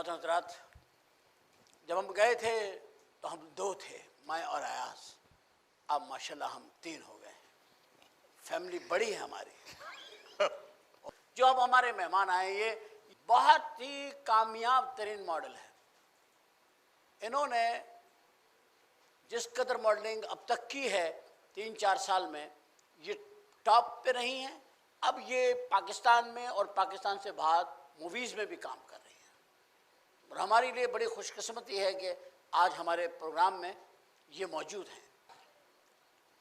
ख्वातीन हज़रात, जब हम गए थे तो हम 2 थे, मैं और अयाज। अब माशाल्लाह हम 3 हो गए। फैमिली बड़ी है हमारी। जो अब हमारे मेहमान आए, ये बहुत ही कामयाब तरीन मॉडल है। इन्होंने जिस कदर मॉडलिंग अब तक की है 3-4 साल में, ये टॉप पे रही हैं। अब ये पाकिस्तान में और पाकिस्तान से बाहर मूवीज़ में भी काम कर रही हैं और हमारे लिए बड़ी खुशकिस्मती है कि आज हमारे प्रोग्राम में ये मौजूद हैं।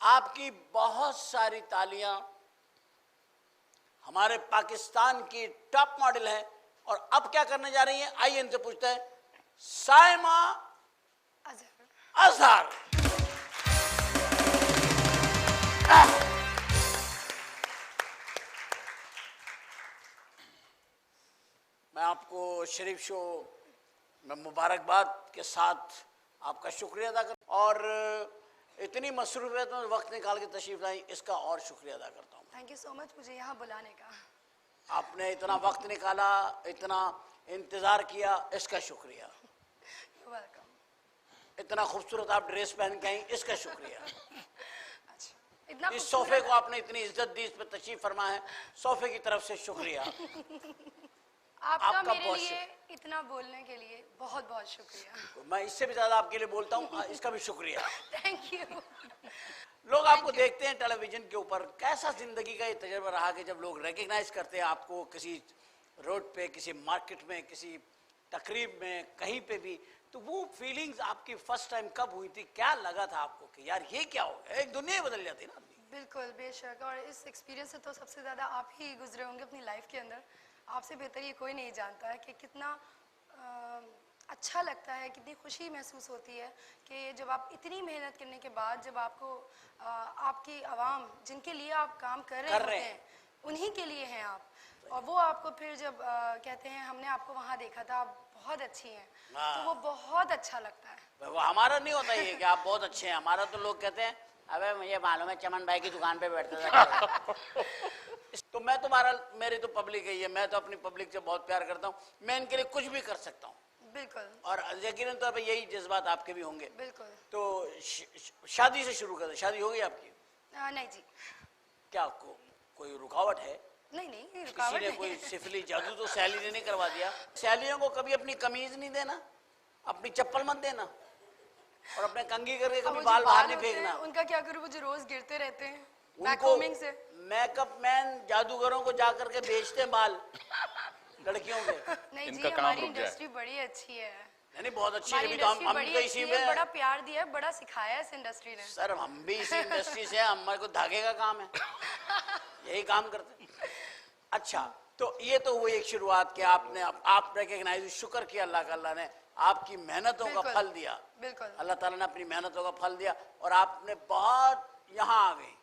आपकी बहुत सारी तालियां हमारे पाकिस्तान की टॉप मॉडल है। और अब क्या करने जा रही हैं, आइए इनसे पूछते हैं। साइमा अजहर। मैं आपको शरीफ शो में मुबारकबाद के साथ आपका शुक्रिया अदा कर, और इतनी मसरूफियत में वक्त निकाल के तशरीफ लाई, इसका और शुक्रिया अदा करता हूँ। थैंक यू सो मच मुझे यहाँ बुलाने का। आपने इतना वक्त निकाला, इतना इंतज़ार किया, इसका शुक्रिया। वेलकम। इतना खूबसूरत आप ड्रेस पहन के आई, इसका शुक्रिया। अच्छा, इतना इस सोफे को आपने इतनी इज्जत दी, इस पर तशरीफ फरमा है, सोफे की तरफ से शुक्रिया। आपका मेरे लिए इतना बोलने के लिए बहुत बहुत शुक्रिया। मैं इससे भी ज़्यादा आपके लिए बोलता हूँ, इसका भी शुक्रिया। Thank you. लोग आपको देखते हैं टेलीविजन के ऊपर, कैसा जिंदगी का ये तजर्बा रहा कि जब लोग रिकग्नाइज करते हैं आपको किसी रोड पे, किसी मार्केट में, किसी तकरीब में, कहीं पे भी, तो वो फीलिंग्स आपकी फर्स्ट टाइम कब हुई थी? क्या लगा था आपको कि यार ये क्या हो गया? एक दुनिया बदल जाती ना। बिल्कुल, बेशक। और इस एक्सपीरियंस से तो सबसे ज़्यादा आप ही गुजरे होंगे अपनी लाइफ के अंदर। आपसे बेहतर ये कोई नहीं जानता है कि कितना अच्छा लगता है, कितनी खुशी महसूस होती है कि जब आप इतनी मेहनत करने के बाद, जब आपको आपकी आवाम जिनके लिए आप काम कर रहे हैं उन्हीं के लिए हैं आप, और वो आपको फिर जब कहते हैं हमने आपको वहाँ देखा था, आप बहुत अच्छी हैं, तो वो बहुत अच्छा लगता है। वो हमारा नहीं होता ये कि आप बहुत अच्छे हैं। हमारा तो लोग कहते हैं अबे मुझे मालूम है चमन भाई की दुकान पे बैठता था। तो मैं तुम्हारा, मेरी तो पब्लिक है ये, मैं तो अपनी पब्लिक से बहुत प्यार करता हूँ, मैं इनके लिए कुछ भी कर सकता हूँ। बिल्कुल। और यकीनन तो यही जज्बात आपके भी होंगे। बिल्कुल। तो शादी से शुरू करते। शादी हो गई आपकी? नहीं जी। क्या कोई रुकावट है? नहीं नहीं, किसी ने कोई सिफली जादू तो सैली ने नहीं करवा दिया? सैलियों को कभी अपनी कमीज नहीं देना, अपनी चप्पल मत देना, और अपने कंघी करके कभी बाल बाहर नहीं फेंकना। उनका क्या करूं, वो जो रोज गिरते रहते हैं उनको मेकअप मैन जादूगरों को जाकर के बेचते हैं बाल लड़कियों के। नहीं जी, हमारी इंडस्ट्री बड़ी अच्छी है। नहीं बहुत अच्छी है, तो हम तो इसी में बड़ा प्यार दिया है, बड़ा सिखाया है इस इंडस्ट्री ने। सर हम भी इसी इंडस्ट्री से, हमारे को धागे का काम है, यही काम करते हैं। अच्छा, तो ये तो हुई एक शुरुआत कि आपने आप रिकग्नाइज, शुक्र किया अल्लाह का, अल्लाह ने आपकी मेहनतों का फल दिया। बिल्कुल, अल्लाह ताला ने अपनी मेहनतों का फल दिया और आपने बहुत यहाँ आ गई।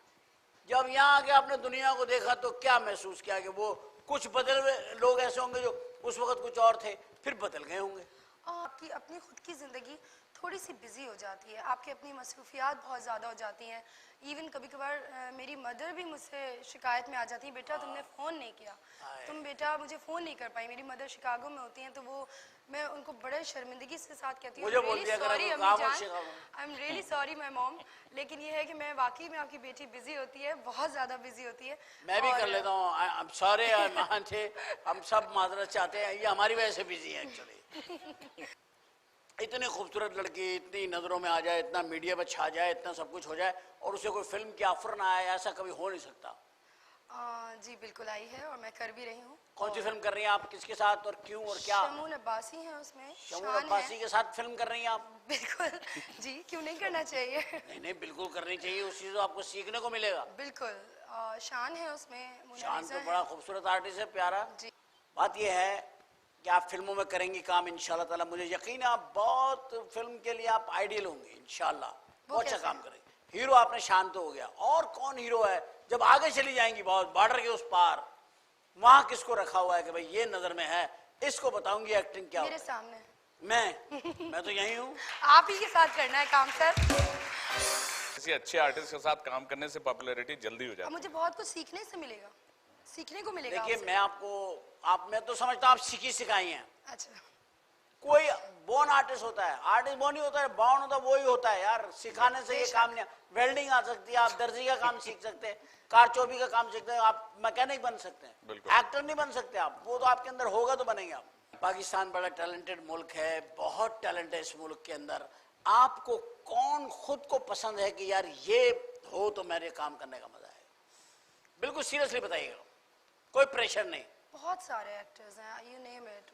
जब यहाँ आके आपने दुनिया को देखा तो क्या महसूस किया कि वो कुछ बदल हुए लोग ऐसे होंगे जो उस वक्त कुछ और थे, फिर बदल गए होंगे? आपकी अपनी खुद की ज़िंदगी थोड़ी सी बिजी हो जाती है, आपकी अपनी मसरूफियात बहुत ज़्यादा हो जाती हैं। इवन कभी कभार मेरी मदर भी मुझसे शिकायत में आ जाती है, बेटा तुमने फ़ोन नहीं किया, तुम बेटा मुझे फ़ोन नहीं कर पाई। मेरी मदर शिकागो में होती हैं, तो वो मैं उनको बड़े शर्मिंदगी के साथ कहती हूँ I am really sorry my mom, लेकिन ये है कि मैं वाकई में आपकी बेटी बिजी होती है, बहुत ज़्यादा बिजी होती है। मैं भी कर लेता हूँ सारे महान थे, हम सब माजरत चाहते हैं, ये हमारी वजह से बिजी है एक्चुअली। इतनी खूबसूरत लड़की इतनी नज़रों में आ जाए, इतना मीडिया पर छा जाए, इतना सब कुछ हो जाए और उसे कोई फिल्म की ऑफर ना आए, ऐसा कभी हो नहीं सकता। जी बिल्कुल आई है और मैं कर भी रही हूँ। कौन सी फिल्म कर रही हैं आप, किसके साथ और क्यों और क्या? शमून अब्बासी हैं उसमें। शमून अब्बासी के साथ फिल्म कर रही हैं आप? बिल्कुल जी, क्यों नहीं करना चाहिए? नहीं नहीं बिल्कुल करनी चाहिए, उस चीज़ को आपको सीखने को मिलेगा। बिल्कुल, शान है उसमें। शान तो बड़ा खूबसूरत आर्टिस्ट है, प्यारा जी। बात यह है कि आप फिल्मों में करेंगी काम इंशाल्लाह ताला, मुझे यकीन है आप बहुत फिल्म के लिए आप आइडियल होंगी इंशाल्लाह, बहुत अच्छा काम करेंगे। हीरो आपने शान तो हो गया, और कौन हीरो है जब आगे चली जाएंगी बहुत बॉर्डर के उस पार, वहां किसको रखा हुआ है कि भाई ये नजर में है, इसको बताऊंगी एक्टिंग क्या? मेरे सामने मैं तो यही हूँ। आप ही के साथ करना है काम सर। किसी अच्छे आर्टिस्ट के साथ काम करने से पॉपुलैरिटी जल्दी हो जाती है। मुझे बहुत कुछ सीखने से मिलेगा, सीखने को मिलेगा। देखिए मैं आपको मैं तो समझता हूँ आप सीखी सिखाई हैं। अच्छा। कोई बोर्न आर्टिस्ट होता है, आर्टिस्ट बोर्न नहीं होता है, बाउंड होता है, वो ही होता है यार। सिखाने से ये काम नहीं, वेल्डिंग आ सकती है, आप दर्जी का काम सीख सकते हैं, कार चौबी का काम सीखते हैं, आप मैकेनिक बन सकते हैं, एक्टर नहीं बन सकते आप, वो तो आपके अंदर होगा तो बनेंगे आप। पाकिस्तान बड़ा टैलेंटेड मुल्क है, बहुत टैलेंट है इस मुल्क के अंदर। आपको कौन खुद को पसंद है कि यार ये हो तो मेरे काम करने का मजा है? बिल्कुल सीरियसली बताइएगा, कोई प्रेशर नहीं। बहुत सारे एक्टर्स हैं, यू नेम इट।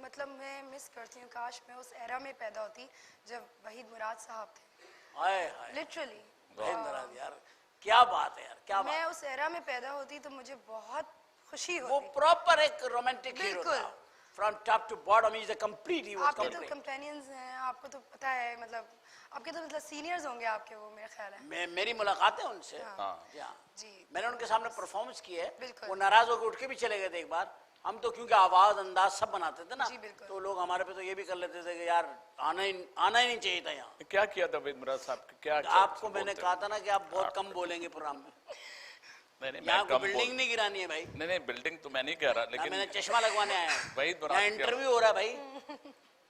मतलब मैं मिस करती हूँ, काश मैं उस एरा में पैदा होती जब वहीद मुराद साहब थे। हाय हाय, लिटरली वहीद मुराद यार, क्या बात है यार, क्या बात। मैं उस एरा में पैदा होती तो मुझे बहुत खुशी वो होती। प्रॉपर एक रोमांटिक हीरो बिल्कुल। था, from top to bottom, is a complete, he was आपके तो कंप्लीट। कंपेनियंस हैं, आपको तो पता है, मतलब आपके तो मतलब सीनियर्स होंगे आपके, वो मेरा ख्याल है। मेरी मुलाकात है उनसे। हाँ। जी, जी मैंने उनके सामने परफॉर्मेंस की है। बिल्कुल। वो नाराज होकर उठ के भी चले गए थे एक बार। हम तो क्योंकि आवाज अंदाज सब बनाते थे ना, जी, बिल्कुल। तो लोग हमारे पे तो ये भी कर लेते थे कि यार आना ही नहीं चाहिए था यहाँ। क्या किया था वहीद मुराद साहब? क्या आपको मैंने कहा था ना कि आप बहुत कम बोलेंगे प्रोग्राम में। नहीं, यहाँ को बिल्डिंग नहीं गिरानी है भाई। नहीं, बिल्डिंग तो मैं नहीं कह रहा, मैंने लेकिन चश्मा लगवाने आया हूँ, वहीद मुराद यहाँ इंटरव्यू हो रहा है भाई,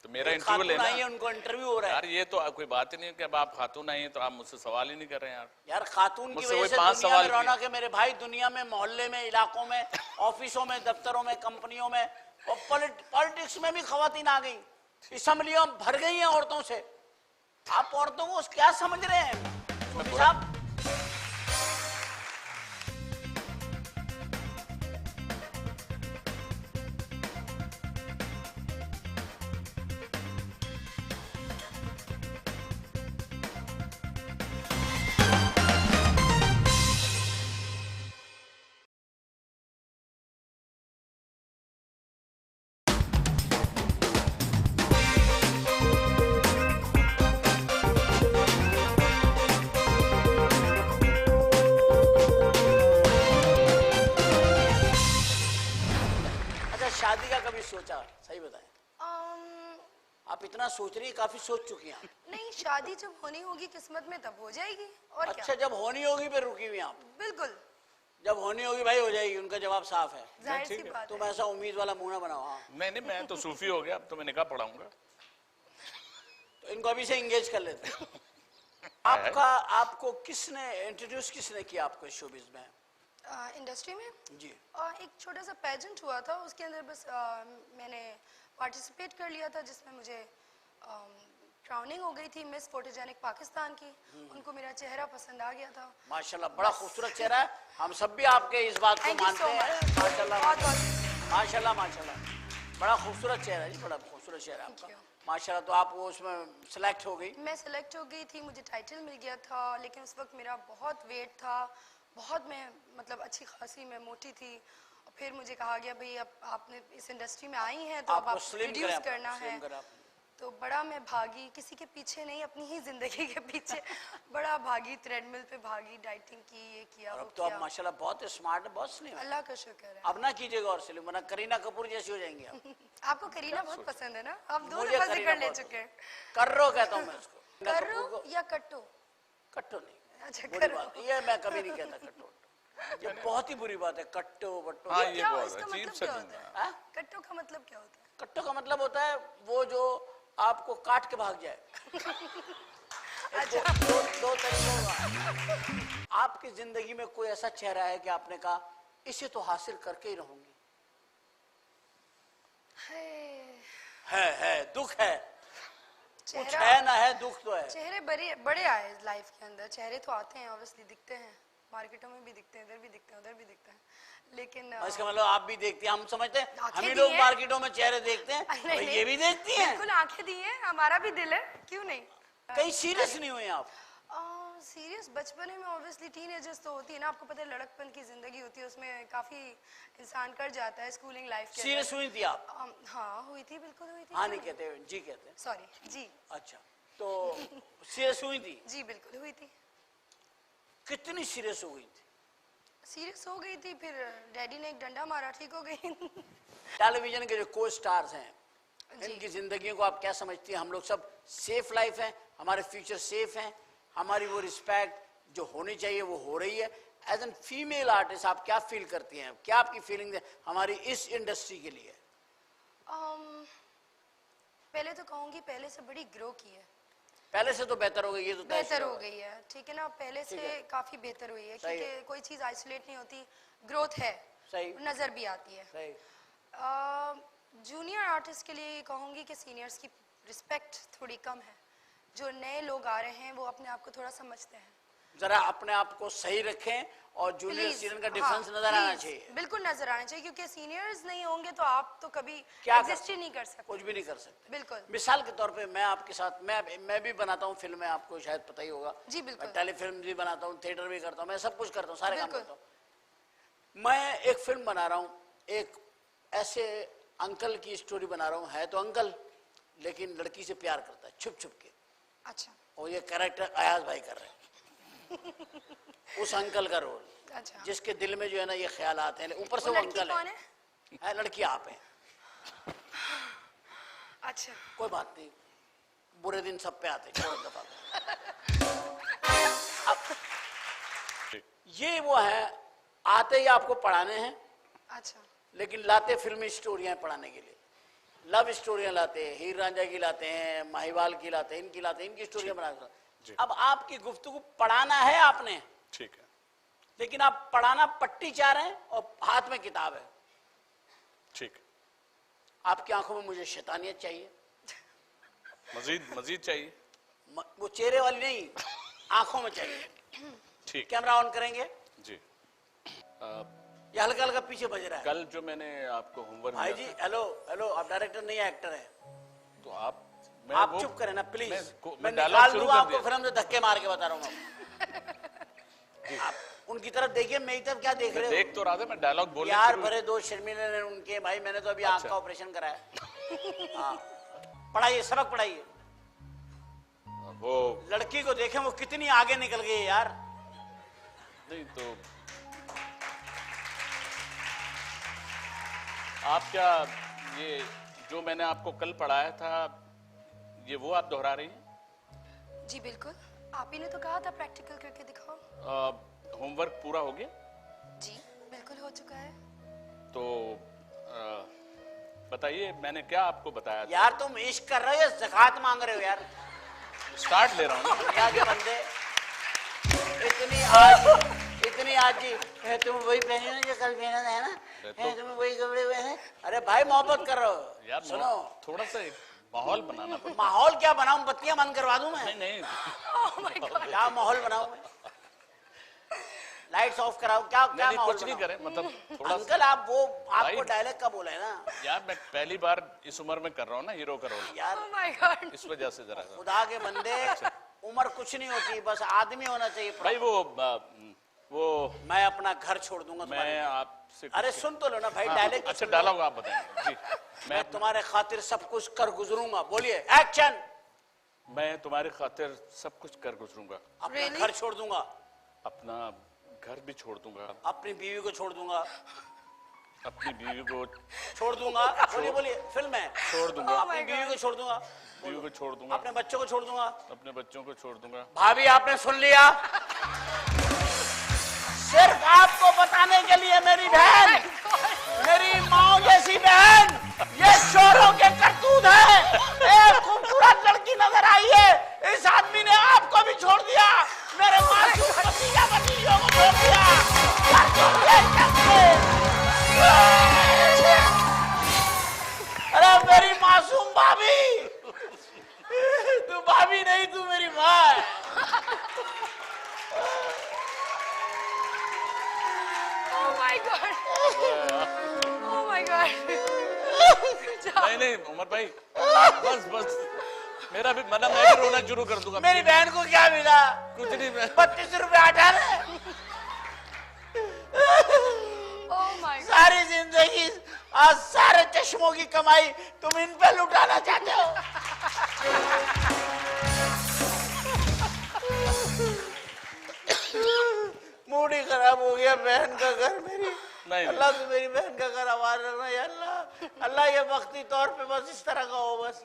तो मेरा एक इंटरव्यू खातून लेना आई है, उनको इंटरव्यू हो रहा है। यार। ये तो कोई बात ही नहीं है कि अब आप खातून आई हैं तो आप मुझसे सवाल ही नहीं कर रहे हैं यार। यार खातून की मुझसे वजह वही से 5 दुनिया में सवाल रौनक है मेरे भाई, दुनिया में, मोहल्ले में, इलाकों में, ऑफिसों में, दफ्तरों में, कंपनियों में, और पॉलिटिक्स में भी खवातीन आ गई, असम्बलियों भर गई हैं औरतों से। आप औरतों को क्या समझ रहे हैं सूफी साहब? शादी का कभी सोचा? सही बताएं, आप इतना सोच रही हैं, काफी सोच चुकी हैं आप। नहीं, शादी जब होनी होगी किस्मत में तब हो जाएगी, और अच्छा, क्या। जब होनी होगी फिर रुकी हुई आप? बिल्कुल, जब होनी होगी भाई हो जाएगी, उनका जवाब साफ है। जाहिर ठीक सी है। बात तुम है। ऐसा उम्मीद वाला मुंह ना बनाओ। हाँ, नहीं, मैं तो सूफी हो गया, अब तो मैं निकाह पढ़ाऊंगा। तो इनको अभी से एंगेज कर लेते हैं। आपको किसने इंट्रोड्यूस किया आपको शोबिज में? इंडस्ट्री में जी, एक छोटा सा पेजेंट हुआ था, उसके अंदर बस मैंने पार्टिसिपेट कर लिया था, जिसमें मुझे क्राउनिंग हो गई थी मिस फोटोजेनिक पाकिस्तान की। उनको मेरा चेहरा पसंद आ गया था। माशाल्लाह, बड़ा खूबसूरत चेहरा है, हम सब भी आपके इस बात को Thank you मानते so हैं। much। माशाल्लाह बहुत माशाल्लाह माशाल्लाह, बड़ा खूबसूरत चेहरा है जी, बड़ा खूबसूरत चेहरा है Thank आपका you। माशाल्लाह। तो आप वो उसमें सेलेक्ट हो गई? मैं सेलेक्ट हो गई थी, मुझे टाइटल मिल गया था, लेकिन उस वक्त मेरा बहुत वेट था, बहुत मैं मतलब अच्छी खासी मैं मोटी थी। और फिर मुझे कहा गया भाई अब आपने इस इंडस्ट्री में आई हैं तो अब आपको आप स्लिम रिड्यूस करें, करना है। स्लिम करें आपने। तो बड़ा मैं भागी, किसी के पीछे नहीं, अपनी ही जिंदगी के पीछे बड़ा भागी, ट्रेडमिल पे भागी, डाइटिंग की, ये किया और वो अब तो आप किया। माशाल्लाह बहुत स्मार्ट है, बहुत स्लिम है। अल्लाह का शुक्र है। अब ना कीजिएगा और स्लिम, वरना करीना कपूर जैसी हो जाएंगी आप। आपको करीना बहुत पसंद है ना, आप 2 मुझे दफा करीना जिक्र ले बहुत चुके हैं। कर्रो कहता हूँ मैं उसको। करीना करो कपूर को या कट्टो? कट्टो नहीं, अच्छा, बुरी करो। बात, ये मैं कभी नहीं कहता कट्टो, ये बहुत ही बुरी बात है, कट्टो बट्टो। हाँ, ये ये क्या, बहुत इसका अजीब मतलब सा क्या जुमला होता है। है? कट्टो का मतलब क्या होता है? कट्टो का मतलब होता है वो जो आपको काट के भाग जाए। अच्छा। दो तरीकों का। आपकी जिंदगी में कोई ऐसा चेहरा है कि आपने कहा इसे तो हासिल करके ही रहूंगी? है, दुख है, कुछ है ना है, दुख तो है। चेहरे बड़े बड़े आए लाइफ के अंदर, चेहरे तो आते हैं ऑब्वियसली, दिखते हैं, मार्केटों में भी दिखते हैं, इधर भी दिखते हैं, उधर भी दिखते हैं, लेकिन इसका मतलब आप भी देखती हैं, हम समझते हैं आंखें हम ही दी लोग हैं। मार्केटों में चेहरे देखते हैं, नहीं, भाई नहीं, ये भी देखती हैं। बिल्कुल आंखें दी हैं, हमारा भी दिल है, क्यों नहीं। कहीं सीरियस नहीं हुए आप? सीरियस बचपने में ऑब्वियसली, टीनेजर्स तो होती है ना, आपको पता है लड़कपन की जिंदगी होती है, उसमें काफी इंसान कर जाता है स्कूलिंग लाइफ के सीरियस हुई थी आप? हाँ हुई थी, बिल्कुल हुई थी। हाँ नहीं कहते, जी कहते हैं। सॉरी जी। अच्छा, तो सीरियस हुई थी? जी बिल्कुल हुई थी। कितनी सीरियस हो गई थी? सीरियस हो गई थी, फिर डैडी ने एक डंडा मारा, ठीक हो गई। टेलीविजन के जो को स्टार्स हैं, जी। इनकी जिंदगियों को आप क्या समझती हैं? हम लोग सब सेफ लाइफ है, हमारे फ्यूचर सेफ हैं, हमारी वो रिस्पेक्ट जो होनी चाहिए वो हो रही है? एज एन फीमेल आर्टिस्ट आप क्या फील करती हैं? क्या आपकी फीलिंग है हमारी इस इंडस्ट्री के लिए? पहले तो कहूँगी पहले से बड़ी ग्रो की है, पहले से तो बेहतर हो गई, ये तो तय बेहतर शुदा हो है। गई है, ठीक है ना, पहले से है। काफी बेहतर हुई है, सही है। क्योंकि कोई चीज आइसोलेट नहीं होती, ग्रोथ है, सही नजर भी आती है। सही। जूनियर आर्टिस्ट के लिए कहूँगी कि सीनियर्स की रिस्पेक्ट थोड़ी कम है, जो नए लोग आ रहे हैं वो अपने आप को थोड़ा समझते हैं। जरा अपने आप को सही रखें और जूनियर Please, सीनियर का हाँ, डिफरेंस नजर आना please, चाहिए। बिल्कुल नजर आना चाहिए, क्योंकि सीनियर्स नहीं होंगे तो आप तो कभी क्या एग्जिस्ट ही नहीं कर सकते। कुछ भी नहीं कर सकते। बिल्कुल मिसाल के तौर पे मैं आपके साथ, मैं भी बनाता हूँ फिल्में, आपको शायद पता ही होगा। जी, बिल्कुल। मैं टेलीफिल्म भी बनाता हूँ, थिएटर भी करता हूँ, मैं सब कुछ करता हूँ, सारे काम बिल्कुल। करता हूँ। मैं एक फिल्म बना रहा हूँ, एक ऐसे अंकल की स्टोरी बना रहा हूँ, है तो अंकल लेकिन लड़की से प्यार करता है छुप छुप के, अच्छा और ये कैरेक्टर अयाज भाई कर रहे हैं उस अंकल का रोल, अच्छा। जिसके दिल में जो है ना ये ख्याल आते हैं, ऊपर से वो वो लड़की अंकल कौन है, है? लड़की आप है। अच्छा कोई बात नहीं, बुरे दिन सब पे आते, छोड़ दफा। अब ये वो है, आते ही आपको पढ़ाने हैं, अच्छा लेकिन लाते फिल्मी स्टोरियां पढ़ाने के लिए, लव स्टोरियां लाते हैं, हीर रांझा की लाते हैं, माहिवाल की लाते हैं, इनकी स्टोरियां बनाते हैं। अब आपकी गुफ्तगू पढ़ाना है आपने, ठीक है, लेकिन आप पढ़ाना पट्टी चाह रहे हैं और हाथ में किताब है। ठीक है। आपकी आंखों में मुझे शैतानियत चाहिए, मजीद चाहिए। वो चेहरे वाली नहीं, आंखों में चाहिए। ठीक, कैमरा ऑन करेंगे, जी। ये हल्का हल्का पीछे बज रहा है। कल जो मैंने आपको होमवर्क भाई दिया जी हेलो हेलो, आप डायरेक्टर नहीं है, एक्टर है। था, तो आप आप चुप करें ना प्लीज, मैं मैं डायलॉग निकाल शुरू दूंगा कर आपको, दिया। फिर हम धक्के मार के बता रहा हूँ। आप उनकी तरफ देखिए, मेरी तरफ क्या देख मैं रहे देख तो रहा था, मैं डायलॉग हो बोलने यार? शुरू- भरे दो शर्मिले ने उनके, भाई मैंने तो अभी आंख अच्छा। का ऑपरेशन कराया। हाँ, पढ़ाइए, सबक पढ़ाइए। वो लड़की को देखें वो कितनी आगे निकल गई है यार। नहीं तो आप क्या, ये जो मैंने आपको कल पढ़ाया था ये वो आप दोहरा रही हैं? जी बिल्कुल, आप ही ने तो कहा था प्रैक्टिकल करके दिखाओ। होमवर्क पूरा हो गया? जी बिल्कुल हो चुका है। तो बताइए मैंने क्या आपको बताया था? यार तुम इश्क कर रहे हो या ज़कात मांग रहे हो यार? स्टार्ट ले रहा हूँ। दुनिया के बंदे इतनी आज है, तुम वही पहने हो जो कल पहना है ना, है तुम वही कपड़े पहने। अरे भाई मोहब्बत कर रहे हो यार सुनो, थोड़ा सा एक माहौल बनाना पड़ता माहौल क्या बनाऊं? बत्तियां बंद करवा दूं मैं? है। नहीं ओह माय गॉड, क्या माहौल बनाऊं मैं? लाइट्स ऑफ कराऊं? क्या क्या नहीं, माहौल कुछ नहीं बनाऊं? करे, मतलब थोड़ा अंकल आप वो आपको भाई- डायलॉग का बोला है ना यार मैं पहली बार इस उम्र में कर रहा हूँ ना हीरो का रोल, यार, ओह माय गॉड। इस वजह से जरा खुदा के बंदे, उम्र कुछ नहीं होती, बस आदमी होना चाहिए। भाई वो मैं अपना घर छोड़ दूंगा तुम्हारे मैं लिए। आपसे अरे सुन तो लो ना भाई, हाँ, डायलॉग अच्छा डायलॉग आप बताएंगे जी। मैं तुम्हारे खातिर सब कुछ कर गुजरूंगा, बोलिए एक्शन। मैं तुम्हारी खातिर सब कुछ कर गुजरूंगा, अपना Really? घर छोड़ दूंगा, अपना घर भी छोड़ दूंगा, अपनी बीवी को छोड़ दूंगा, अपनी बीवी को छोड़ दूंगा, बोलिए बोलिए, फिल्म है, छोड़ दूंगा, Oh अपनी my बीवी God. को छोड़ दूंगा, बीवी को छोड़ दूंगा, अपने बच्चों को छोड़ दूंगा। अपने बच्चों को छोड़ दूंगा। भाभी आपने सुन लिया? सिर्फ आपको बताने के लिए, मेरी बहन, मेरी माँ जैसी बहन, ये चोरों के करतूत है। एक खूबसूरत लड़की नजर आई है, इस आदमी ने आपको भी छोड़ दिया, मेरे मासूम भतीजा भतीजों को छोड़ दिया। करतूत ये सबके। अरे मेरी मासूम भाभी, तू भाभी नहीं, तू मेरी माँ है। Oh my God, oh my God. नहीं उमर भाई, बस मेरा भी मतलब मैं भी रोना शुरू कर दूंगा। मेरी बहन को क्या मिला? कुछ नहीं, मैं 32 रुपए अठारह। ओह माय गॉड, सारी जिंदगी आज सारे चश्मों की कमाई तुम इन पे लुटाना चाहते हो। मूड ही खराब हो गया। बहन का घर मेरी, नहीं। अल्लाह तू मेरी बहन का घर आवाज रखना या अल्लाह। अल्लाह ये वक्ती तौर पे बस इस तरह का हो, बस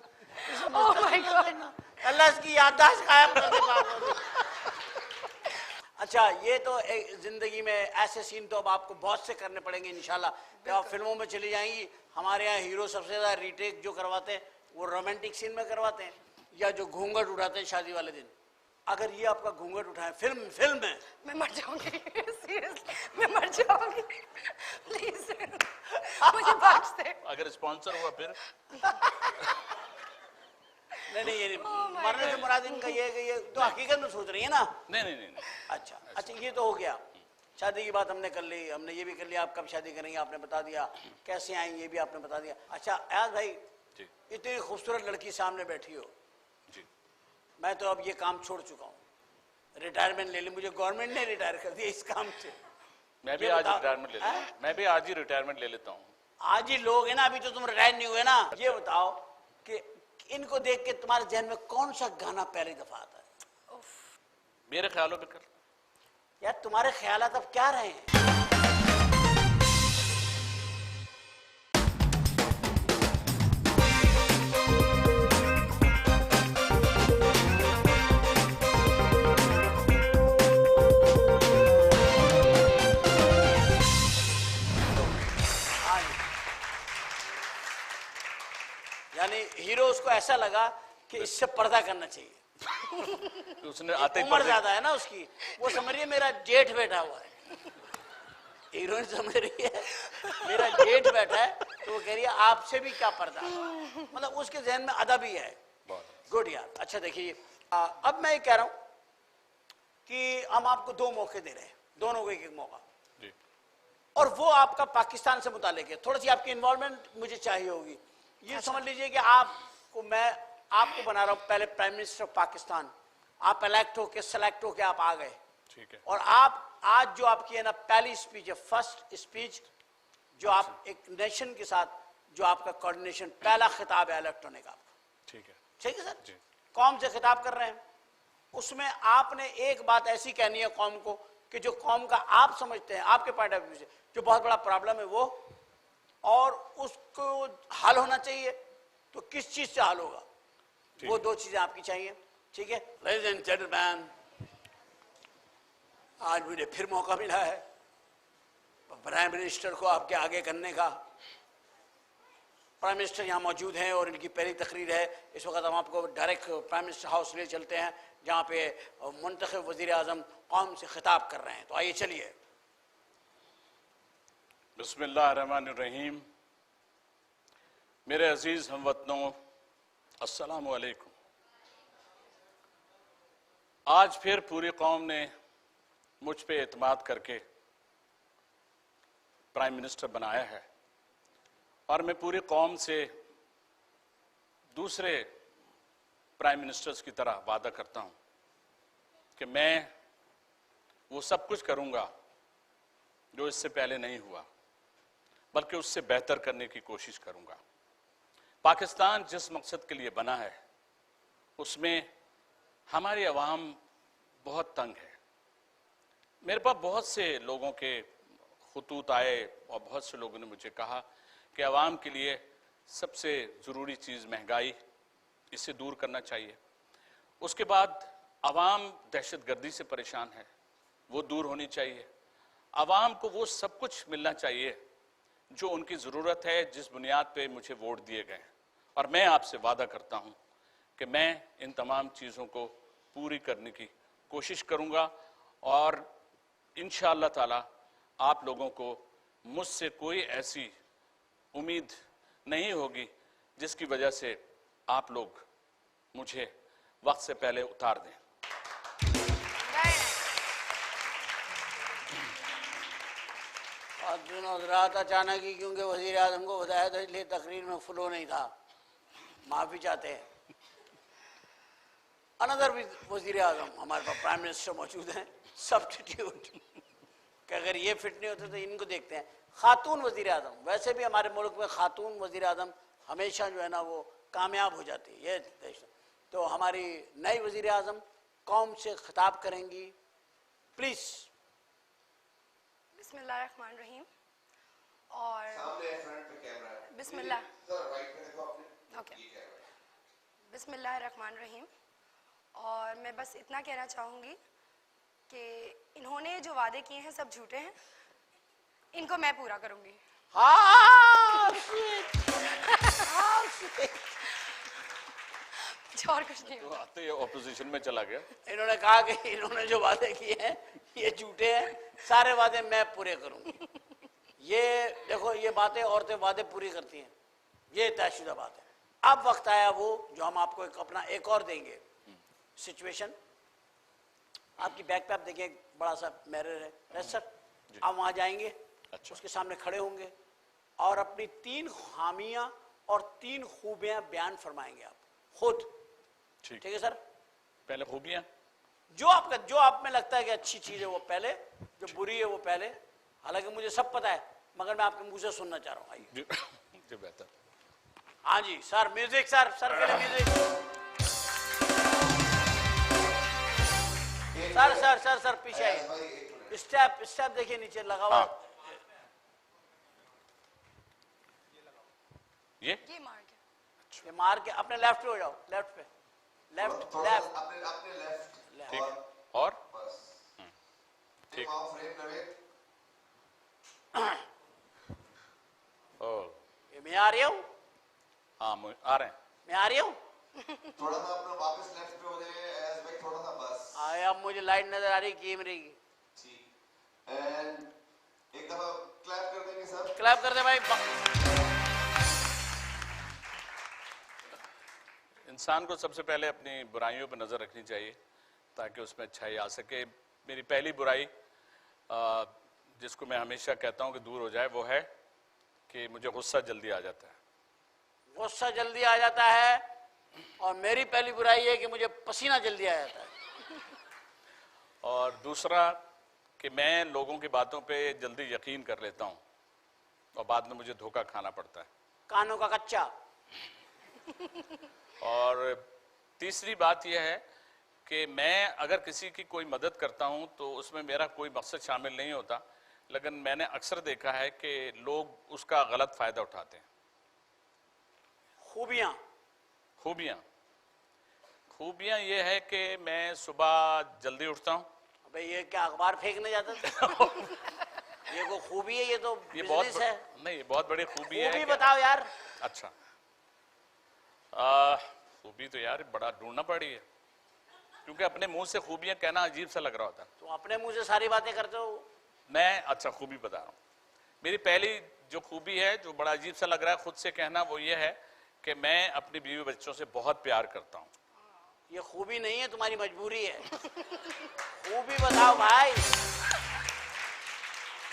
ओह माय गॉड। अल्लाह इसकी याददाश्त कायम करके पास। अच्छा, ये तो एक जिंदगी में ऐसे सीन तो अब आपको बहुत से करने पड़ेंगे इंशाल्लाह। जब आप फिल्मों में चली जाएंगी, हमारे यहाँ हीरो सबसे ज्यादा रीटेक जो करवाते हैं वो रोमांटिक सीन में करवाते हैं, या जो घूंघट उठाते हैं शादी वाले दिन। अगर ये आपका घूंघट उठाए फिल्म में, मैं मर जाऊंगी सीरियसली, मैं मर जाऊंगी, प्लीज मुझे बख्श दे। अगर स्पॉन्सर हुआ फिर नहीं ये Oh my मरने से God. मुराद इनका ये है कि ये तो हकीकत में सोच रही है ना। नहीं। अच्छा ये तो हो गया, शादी की बात हमने कर ली, हमने ये भी कर लिया आप कब शादी करेंगे आपने बता दिया, कैसे आएंगे ये भी आपने बता दिया। अच्छा अयाज भाई, इतनी खूबसूरत लड़की सामने बैठी हो जी, मैं तो अब ये काम छोड़ चुका हूँ, रिटायरमेंट ले ली, मुझे गवर्नमेंट ने रिटायर कर दिया इस काम से। मैं भी ये आज बताओ, रिटायरमेंट ले लेता हूँ, मैं भी आज ही रिटायरमेंट ले लेता हूँ। आज ही लोग है ना, अभी तो तुम रिटायर नहीं हुए ना। ये बताओ कि इनको देख के तुम्हारे जहन में कौन सा गाना पहली दफा आता है? मेरे ख्यालों में कर यार तुम्हारे ख्यालात अब क्या रहे हैं? यानी हीरो उसको ऐसा लगा कि इससे पर्दा करना चाहिए, उसने आते ही उम्र पर्दे- ज्यादा है ना उसकी, वो समझ रही है मेरा जेठ बैठा हुआ है, हीरोइन समझ रही है मेरा जेठ बैठा है, तो वो कह रही है आपसे भी क्या पर्दा, मतलब उसके जहन में अदब ही है। गुड यार। अच्छा देखिए अब मैं ये कह रहा हूं कि हम आपको 2 मौके दे रहे हैं, दोनों को एक मौका, जी। और वो आपका पाकिस्तान से मुताल्लिक है, थोड़ी सी आपकी इन्वॉल्वमेंट मुझे चाहिए होगी। ये समझ लीजिए कि मैं आपको बना रहा हूं पहले प्राइम मिनिस्टर ऑफ पाकिस्तान, आप इलेक्ट होके सेलेक्ट होके आप आ गए, ठीक है। और आप आज जो आपकी है ना पहली स्पीच है, फर्स्ट स्पीच, जो आप एक नेशन के साथ जो आपका कोऑर्डिनेशन पहला खिताब है इलेक्ट होने का आपका, ठीक है। ठीक है सर, जी। कौम से खिताब कर रहे हैं, उसमें आपने एक बात ऐसी कहनी है कौम को कि जो कौम का आप समझते हैं आपके पॉइंट ऑफ व्यू से जो बहुत बड़ा प्रॉब्लम है वो, और उसको हल होना चाहिए, तो किस चीज से हल होगा, वो 2 चीजें आपकी चाहिए। ठीक है लेडीज एंड जेंटलमैन, आज मुझे फिर मौका मिला है प्राइम मिनिस्टर को आपके आगे करने का। प्राइम मिनिस्टर यहाँ मौजूद हैं और इनकी पहली तकरीर है। इस वक्त हम आपको डायरेक्ट प्राइम मिनिस्टर हाउस ले चलते हैं जहाँ पे मुंतखब वज़ीर आज़म कौम से खिताब कर रहे हैं। तो आइए चलिए। बिस्मिल्लाहिर्रहमानिर्रहीम। मेरे अजीज हमवतनों, अस्सलामु अलैकुम। आज फिर पूरी कौम ने मुझ पे एतमाद करके प्राइम मिनिस्टर बनाया है, और मैं पूरी कौम से दूसरे प्राइम मिनिस्टर्स की तरह वादा करता हूं कि मैं वो सब कुछ करूंगा जो इससे पहले नहीं हुआ, बल्कि उससे बेहतर करने की कोशिश करूंगा। पाकिस्तान जिस मकसद के लिए बना है उसमें हमारी आवाम बहुत तंग है। मेरे पास बहुत से लोगों के खुतूत आए और बहुत से लोगों ने मुझे कहा कि आवाम के लिए सबसे ज़रूरी चीज़ महंगाई, इसे दूर करना चाहिए। उसके बाद आवाम दहशतगर्दी से परेशान है, वो दूर होनी चाहिए। आवाम को वो सब कुछ मिलना चाहिए जो उनकी ज़रूरत है, जिस बुनियाद पे मुझे वोट दिए गए। और मैं आपसे वादा करता हूँ कि मैं इन तमाम चीज़ों को पूरी करने की कोशिश करूँगा, और इंशाअल्लाह ताला आप लोगों को मुझसे कोई ऐसी उम्मीद नहीं होगी जिसकी वजह से आप लोग मुझे वक्त से पहले उतार दें। रात अचानक ही, क्योंकि वज़ीर आज़म को बताया था इसलिए तकरीर में फ्लो नहीं था, माफ़ी चाहते हैं। अनदर वज़ीर आज़म हमारे पास प्राइम मिनिस्टर मौजूद हैं, सब्स्टिट्यूट, कि अगर ये फिट नहीं होते तो इनको देखते हैं। खातून वज़ीर आज़म, वैसे भी हमारे मुल्क में खातून वज़ीर आज़म हमेशा जो है ना वो कामयाब हो जाती है। ये तो हमारी नई वज़ीर आज़म कौम से खिताब करेंगी, प्लीज़। बिस्मिल्लाहिर्रहमानिर्रहीम। और सामने फ्रंट पे कैमरा है। बिस्मिल्लाह। सर राइट में देखो आपने। ओके। ये कैमरा है। बिस्मिल्लाहिर्रहमानिर्रहीम। और मैं बस इतना कहना चाहूँगी कि इन्होंने जो वादे किए हैं सब झूठे हैं, इनको मैं पूरा करूँगी। अच्छा और कुछ नहीं तो होता। आते ही ऑपोजिशन में चला गया। इन्होंने कहा कि इन्होंने जो वादे किए हैं ये झूठे हैं, सारे वादे मैं पूरे करूंगी। ये देखो, ये बातें औरतें वादे पूरी करती हैं, ये तयशुदा बात है। अब वक्त आया वो जो हम आपको अपना एक और देंगे सिचुएशन। आपकी बैक पे आप देखिए एक बड़ा सा मिरर है, यस सर। आप वहां जाएंगे, अच्छा। उसके सामने खड़े होंगे और अपनी 3 खामियां और 3 खूबियां बयान फरमाएंगे आप खुद। ठीक ठीक है सर। पहले खूबियां। जो आप में लगता है कि अच्छी चीज है वो पहले, जो बुरी है वो पहले। हालांकि मुझे सब पता है, मगर मैं आपके मुंह से सुनना चाह रहा हूँ। आइए जी बेहतर। हाँ जी सर, म्यूजिक सर, सर के लिए music. Sir sir sir sir पीछे अयाज भाई, एक आइए। मिनट। स्टेप देखिए नीचे लगा हुआ। हाँ। ये ये मार के ये मार के अपने लेफ्ट पे हो जाओ, लेफ्ट पे, लेफ्ट थोड़ा लेफ्ट। अपने अपने लेफ्ट ठीक। और बस ठीक। आओ फ्रेम नवेद। ओ ये मैं आ रही हूँ, हाँ आ रहे हैं। मैं आ रही हूँ। थोड़ा सा अपना वापस लेफ्ट पे हो जाए अयाज भाई, थोड़ा सा बस। आया, अब मुझे लाइट नजर आ रही कैमरे की। ठीक। एंड एक दफा क्लैप कर देंगे सर। क्लैप कर दे भाई। इंसान को सबसे पहले अपनी बुराइयों पर नज़र रखनी चाहिए ताकि उसमें अच्छाई आ सके। मेरी पहली बुराई जिसको मैं हमेशा कहता हूँ कि दूर हो जाए, वो है कि मुझे गुस्सा जल्दी आ जाता है। गुस्सा जल्दी आ जाता है। और मेरी पहली बुराई है कि मुझे पसीना जल्दी आ जाता है। और दूसरा कि मैं लोगों की बातों पे जल्दी यकीन कर लेता हूँ और बाद में मुझे धोखा खाना पड़ता है। कानों का कच्चा। और तीसरी बात यह है कि मैं अगर किसी की कोई मदद करता हूं तो उसमें मेरा कोई मकसद शामिल नहीं होता, लेकिन मैंने अक्सर देखा है कि लोग उसका गलत फायदा उठाते हैं। खूबियां खूबियां ये है कि मैं सुबह जल्दी उठता हूं। अबे ये क्या अखबार फेंकने जाता था? ये को खूबी है, ये तो ये बिजनेस है। नहीं, ये बहुत बड़ी खूबी है खूबी कि- बताओ यार। अच्छा खूबी तो यार बड़ा ढूंढना पड़ी है, क्योंकि अपने मुंह से खूबियां कहना अजीब सा लग रहा होता है। तुम अपने मुंह से सारी बातें करते हो। मैं अच्छा खूबी बता रहा हूँ। मेरी पहली जो खूबी है, जो बड़ा अजीब सा लग रहा है खुद से कहना, वो ये है कि मैं अपनी बीवी बच्चों से बहुत प्यार करता हूँ। ये खूबी नहीं है, तुम्हारी मजबूरी है। खूबी बताओ भाई,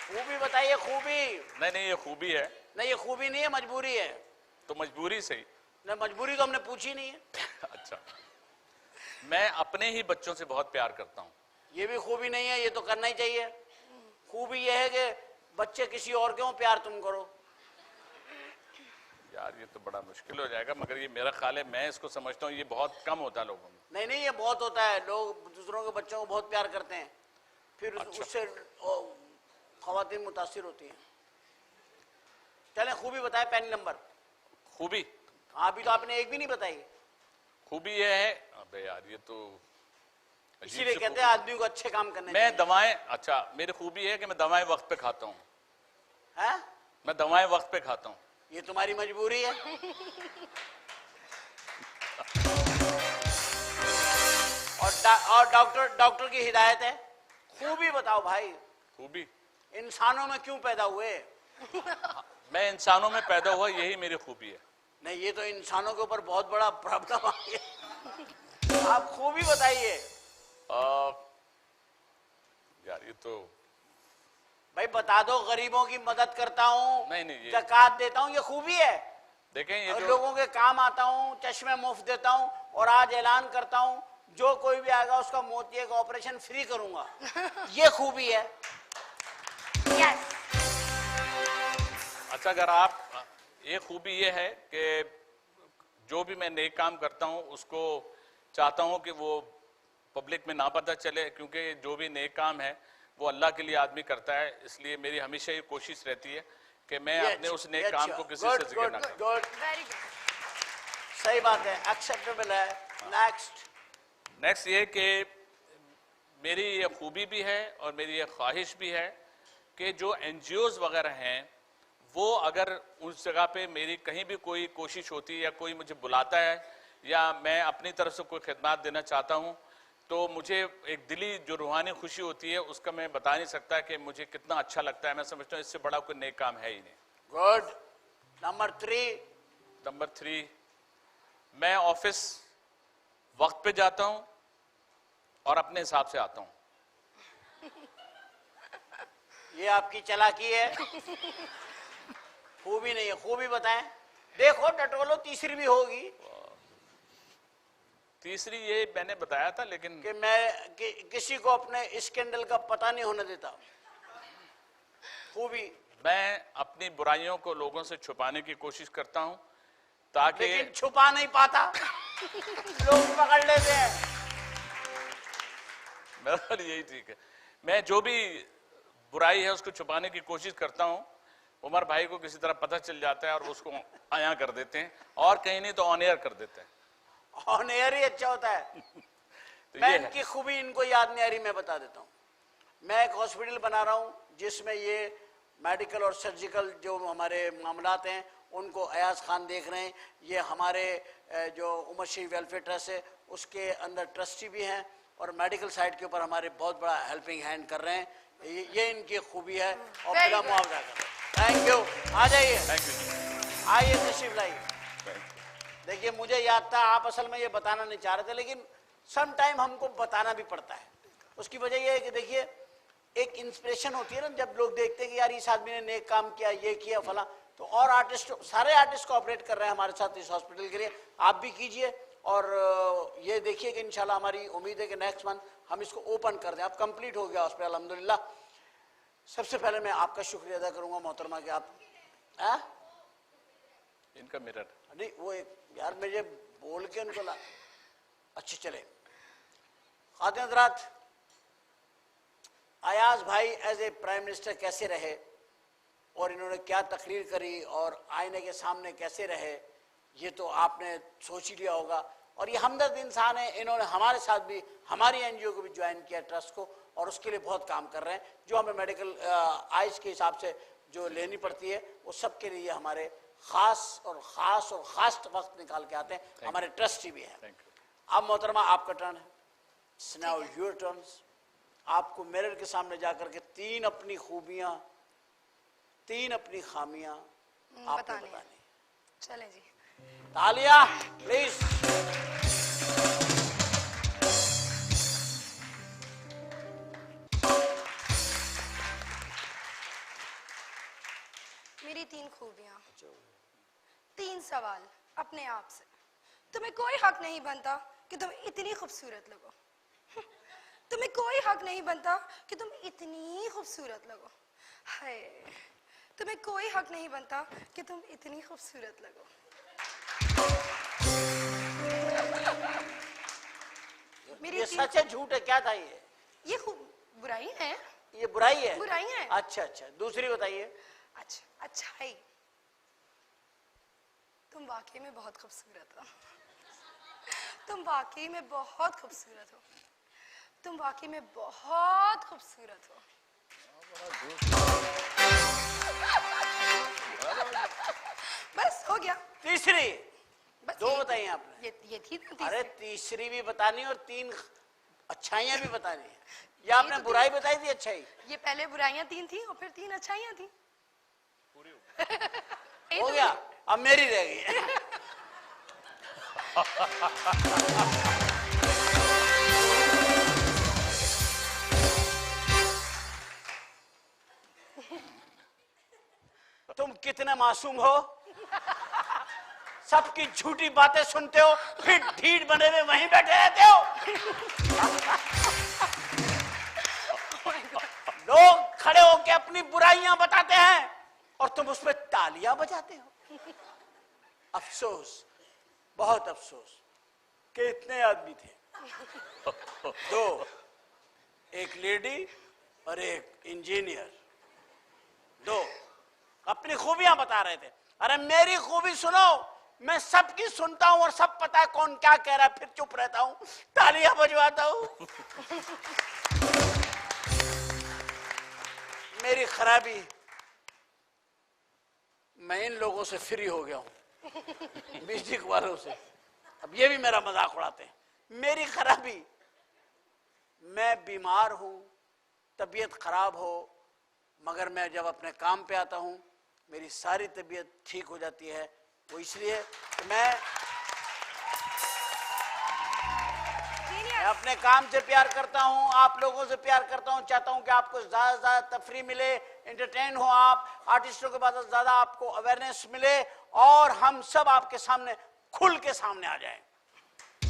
खूबी बताइए। खूबी नहीं ये खूबी है। नहीं, ये खूबी नहीं है, मजबूरी है। तो मजबूरी से ही। नहीं, मजबूरी तो हमने पूछी नहीं है। अच्छा, मैं अपने ही बच्चों से बहुत प्यार करता हूँ। ये भी खूबी नहीं है, ये तो करना ही चाहिए। खूबी ये है कि बच्चे किसी और के हो, प्यार तुम करो। यार ये तो बड़ा मुश्किल हो जाएगा, मगर ये मेरा ख्याल है, मैं इसको समझता हूँ ये बहुत कम होता है लोगों में। नहीं नहीं, ये बहुत होता है। लोग दूसरों के बच्चों को बहुत प्यार करते हैं, फिर अच्छा। उससे खवातीन मुतासिर होती हैं। चलें, खूबी बताए पहली नंबर। खूबी हाँ, अभी तो आपने एक भी नहीं बताई। खूबी ये है, अबे यार ये तो अजीब इसीलिए सी कहते हैं आदमी को अच्छे काम करने मैं चाहिए। दवाएं, अच्छा मेरी खूबी है कि मैं दवाएं वक्त पे खाता हूँ। हैं? मैं दवाएं वक्त पे खाता हूँ। ये तुम्हारी मजबूरी है। और डॉक्टर की हिदायत है। खूबी बताओ भाई, खूबी इंसानों में क्यों पैदा हुए? मैं इंसानों में पैदा हुआ, यही मेरी खूबी है। नहीं, ये तो इंसानों के ऊपर बहुत बड़ा प्रॉब्लम आ गया। आप खूबी बताइए। यार ये तो भाई बता दो। गरीबों की मदद करता हूँ, नहीं, ये- ज़कात देता हूँ, ये खूबी है। देखें ये और जो लोगों के काम आता हूँ, चश्मे मुफ्त देता हूँ, और आज ऐलान करता हूँ जो कोई भी आएगा उसका मोतिये का ऑपरेशन फ्री करूंगा। ये खूबी है। यस अच्छा, अगर आप ये खूबी ये है कि जो भी मैं नेक काम करता हूँ उसको चाहता हूँ कि वो पब्लिक में ना पता चले, क्योंकि जो भी नेक काम है वो अल्लाह के लिए आदमी करता है। इसलिए मेरी हमेशा ये कोशिश रहती है कि मैं अपने उस नेक काम को किसी से जिक्र ना करूं। Good, very good. सही बात है, एक्सेप्टेबल है। नेक्स्ट। नेक्स्ट ये कि मेरी ये खूबी भी है और मेरी ये ख्वाहिश भी है कि जो NGOs वगैरह हैं, वो अगर उस जगह पे मेरी कहीं भी कोई कोशिश होती है या कोई मुझे बुलाता है या मैं अपनी तरफ से कोई खिदमत देना चाहता हूं, तो मुझे एक दिली जो रूहानी खुशी होती है उसका मैं बता नहीं सकता कि मुझे कितना अच्छा लगता है। मैं समझता हूँ इससे बड़ा कोई नेक काम है ही नहीं। गुड। नंबर 3। नंबर 3, मैं ऑफिस वक्त पे जाता हूं और अपने हिसाब से आता हूं। ये आपकी चालाकी है, खूबी नहीं है। खूबी बताएं। देखो टटोलो, तीसरी भी होगी। तीसरी ये मैंने बताया था, लेकिन कि मैं किसी को अपने स्कैंडल का पता नहीं होने देता। खूबी। मैं अपनी बुराइयों को लोगों से छुपाने की कोशिश करता हूं ताकि लेकिन छुपा नहीं पाता। लोग पकड़ लेते हैं। मेरा यही ठीक है। मैं जो भी बुराई है उसको छुपाने की कोशिश करता हूं। उमर भाई को किसी तरह पता चल जाता है और उसको आया कर देते हैं, और कहीं नहीं तो ऑन एयर कर देते हैं। ऑन एयर ही अच्छा होता है। तो मैं ये इनकी खूबी इनको याद नहीं आ रही, मैं बता देता हूँ। मैं एक हॉस्पिटल बना रहा हूँ जिसमें ये मेडिकल और सर्जिकल जो हमारे मामलात हैं उनको अयाज खान देख रहे हैं। ये हमारे जो उमर शरीफ वेलफेयर ट्रस्ट है उसके अंदर ट्रस्टी भी हैं, और मेडिकल साइड के ऊपर हमारे बहुत बड़ा हेल्पिंग हैंड कर रहे हैं। ये इनकी खूबी है और बिला मुआवजा कर रहे हैं। Thank you. आ जाइए, थैंक यू। आइए तशरीफ लाइए। देखिए मुझे याद था, आप असल में ये बताना नहीं चाह रहे थे, लेकिन सम टाइम हमको बताना भी पड़ता है। उसकी वजह ये है कि देखिए एक इंस्पिरेशन होती है ना, जब लोग देखते हैं कि यार इस आदमी ने नेक काम किया, ये किया फला, तो और आर्टिस्ट, सारे आर्टिस्ट कोऑपरेट कर रहे हैं हमारे साथ इस हॉस्पिटल के लिए। आप भी कीजिए और ये देखिए कि इंशाल्लाह हमारी उम्मीद है कि नेक्स्ट मंथ हम इसको ओपन कर दें। अब कंप्लीट हो गया हॉस्पिटल अल्हम्दुलिल्लाह। सबसे पहले मैं आपका शुक्रिया अदा करूंगा मोहतरमा कि आप इनका मिरर नहीं वो एक यार मुझे बोल के उनको ला। अच्छे चले। खातिन हज़रात, अयाज भाई एज ए प्राइम मिनिस्टर कैसे रहे और इन्होंने क्या तकरीर करी और आईने के सामने कैसे रहे, ये तो आपने सोच ही लिया होगा। और ये हमदर्द इंसान है। इन्होंने हमारे साथ भी, हमारी एनजीओ को भी ज्वाइन किया ट्रस्ट को, और उसके लिए बहुत काम कर रहे हैं। जो हमें मेडिकल आइज के हिसाब से जो लेनी पड़ती है वो सब के लिए हमारे खास वक्त निकाल के आते हैं। हमारे ट्रस्टी भी हैं। अब मोहतरमा आपका टर्न है। Now your turns. आपको मिरर के सामने जाकर के 3 अपनी खूबियां, 3 अपनी खामियां आपको बतानी। चलें जी। तालिया प्लीज। मेरी 3 खूबियां, 3 सवाल अपने आप से। तुम्हें कोई हक नहीं बनता कि तुम इतनी खूबसूरत लगो। तुम्हें कोई हक नहीं बनता कि तुम इतनी खूबसूरत लगो। हाय, तुम्हें कोई हक नहीं बनता कि तुम इतनी खूबसूरत लगो। मेरी ये सच है झूठ है, क्या था ये? ये खूब बुराई है। ये बुराई है? बुराई है। अच्छा। दूसरी बताइए। अच्छाई। तुम वाकई में बहुत खूबसूरत हो। तुम वाकई में बहुत खूबसूरत हो। तुम वाकई में बहुत खूबसूरत हो। बस हो गया। तीसरी? बस 2 बताइए आपने। ये थी ना। अरे तीसरी भी बतानी और 3 अच्छाइयां भी बतानी है। या आपने बुराई बताई थी, अच्छाई? ये पहले बुराइयां 3 थी और फिर 3 अच्छाइयां थी। हो गया। अब मेरी रह गई। तुम कितने मासूम हो। सबकी झूठी बातें सुनते हो, फिर ढीठ बने हुए वहीं बैठे रहते हो। लोग खड़े होकर अपनी बुराइयां बताते हैं और तुम उसमें तालियां बजाते हो। अफसोस, बहुत अफसोस कि इतने आदमी थे, 2, एक लेडी और एक इंजीनियर, 2 अपनी खूबियां बता रहे थे। अरे मेरी खूबी सुनो, मैं सबकी सुनता हूं और सब पता है कौन क्या कह रहा है, फिर चुप रहता हूं, तालियां बजवाता हूं। मेरी खराबी, मैं इन लोगों से फ्री हो गया हूं, म्यूजिक वालों से। अब ये भी मेरा मजाक उड़ाते हैं। मेरी खराबी, मैं बीमार हूं, तबीयत खराब हो, मगर मैं जब अपने काम पे आता हूं मेरी सारी तबीयत ठीक हो जाती है। वो इसलिए कि मैं अपने काम से प्यार करता हूं, आप लोगों से प्यार करता हूं, चाहता हूं कि आपको ज्यादा से ज्यादा तफरी मिले, एंटरटेन हो आप, आर्टिस्टों के पास ज्यादा आपको अवेयरनेस मिले और हम सब आपके सामने खुल के सामने आ जाएं।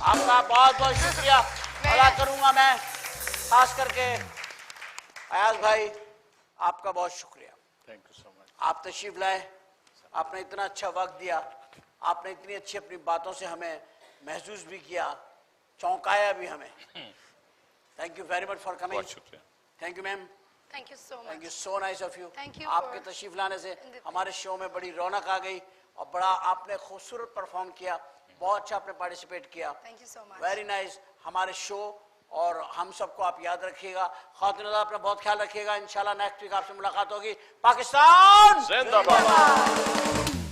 आपका बहुत बहुत शुक्रिया अदा करूंगा मैं, खास करके अयाज भाई आपका बहुत शुक्रिया। Thank you so much. आप तशरीफ लाए, आपने इतना अच्छा वक्त दिया, आपने इतनी अच्छी अपनी बातों से हमें महसूस भी किया, चौंकाया भी हमें। Thank you very much for coming. बहुत शुक्रिया। Thank you ma'am. Thank you so thank you much. So nice of you. Thank you आपके for तशरीफ लाने से in the- हमारे शो में बड़ी रौनक आ गई और बड़ा आपने खूबसूरत परफॉर्म किया, बहुत अच्छा आपने पार्टिसिपेट किया। Thank you so much. Very nice. हमारे शो और हम सबको आप याद रखिएगा। खातिन अपना बहुत ख्याल रखिएगा। इंशाल्लाह नेक्स्ट वीक आपसे मुलाकात होगी। पाकिस्तान जिंदाबाद।